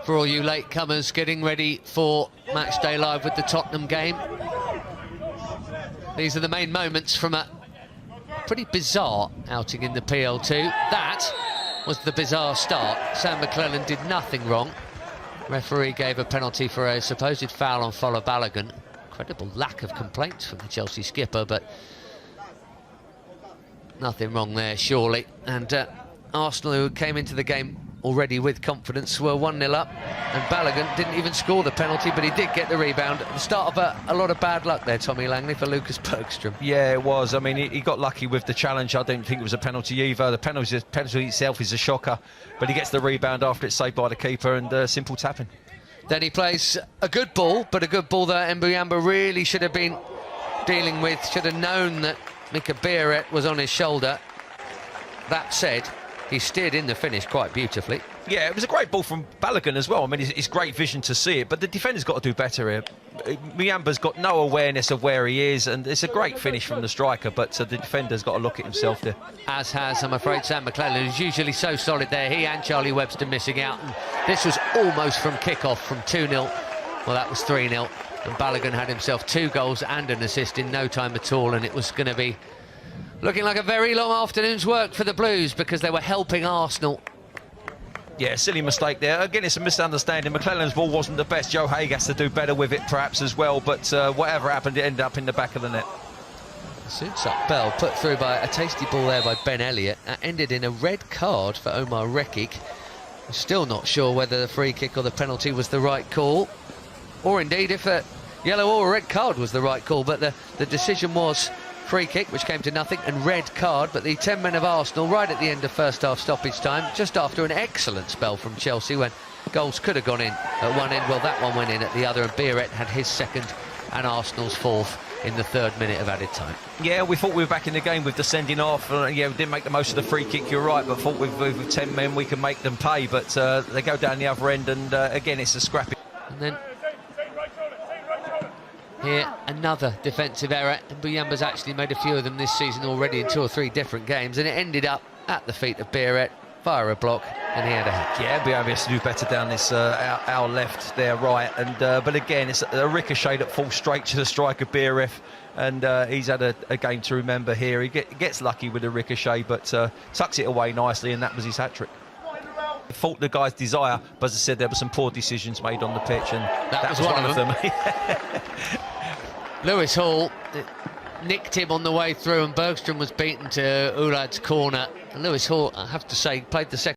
for all you latecomers getting ready for Matchday Live with the Tottenham game. These are the main moments from a pretty bizarre outing in the PL2. That was the bizarre start. Sam McClellan did nothing wrong. Referee gave a penalty for a supposed foul on Folo Balogun. Incredible lack of complaints from the Chelsea skipper, but nothing wrong there, surely. And Arsenal, who came into the game already with confidence, were 1-0 up, and Balogun didn't even score the penalty, but he did get the rebound at the start of a lot of bad luck there, Tommy Langley, for Lucas Bergstrom. Yeah, it was. I mean, he got lucky with the challenge. I didn't think it was a penalty either. The penalty itself is a shocker, but he gets the rebound after it's saved by the keeper, and simple tapping. Then he plays a good ball, but a good ball that Mbuyamba really should have been dealing with, should have known that Mika Biarritz was on his shoulder. That said, he steered in the finish quite beautifully. Yeah, it was a great ball from Balogun as well. I mean, it's great vision to see it, but the defender's got to do better here. Muyamba's got no awareness of where he is, and it's a great finish from the striker, but the defender's got to look at himself there. As has, I'm afraid, Sam McClellan, who's usually so solid there. He and Charlie Webster missing out, and this was almost from kick-off from 2-0. Well, that was 3-0, and Balogun had himself 2 goals and an assist in no time at all, and it was going to be looking like a very long afternoon's work for the Blues, because they were helping Arsenal. Yeah, silly mistake there. Again, it's a misunderstanding. McClellan's ball wasn't the best. Joe Haig has to do better with it, perhaps, as well. But whatever happened, it ended up in the back of the net. Sunsuk Bell put through by a tasty ball there by Ben Elliott. That ended in a red card for Omar Rekik. I'm still not sure whether the free kick or the penalty was the right call, or indeed if a yellow or a red card was the right call. But the decision was free kick, which came to nothing, and red card. But the 10 men of Arsenal, right at the end of first half stoppage time, just after an excellent spell from Chelsea when goals could have gone in at one end, well, that one went in at the other, and Biarritz had his second and Arsenal's fourth in the 3rd minute of added time. Yeah, we thought we were back in the game with the sending off. Yeah, we didn't make the most of the free kick, you're right, but thought with 10 men we can make them pay. But they go down the other end, and again, it's a scrappy. And then here, another defensive error. Mbuyamba's actually made a few of them this season already in 2 or 3 different games, and it ended up at the feet of Biarritz via a block, and he had a head. Yeah, Mbuyamba has to do better down this our left, their right, and but again, it's a ricochet that falls straight to the striker Biarritz, and he's had a game to remember here. He gets lucky with the ricochet, but tucks it away nicely, and that was his hat-trick. Fault the guy's desire, but as I said, there were some poor decisions made on the pitch, and that was one of them. Lewis Hall nicked him on the way through, and Bergstrom was beaten to Oulad's corner. And Lewis Hall, I have to say, played the second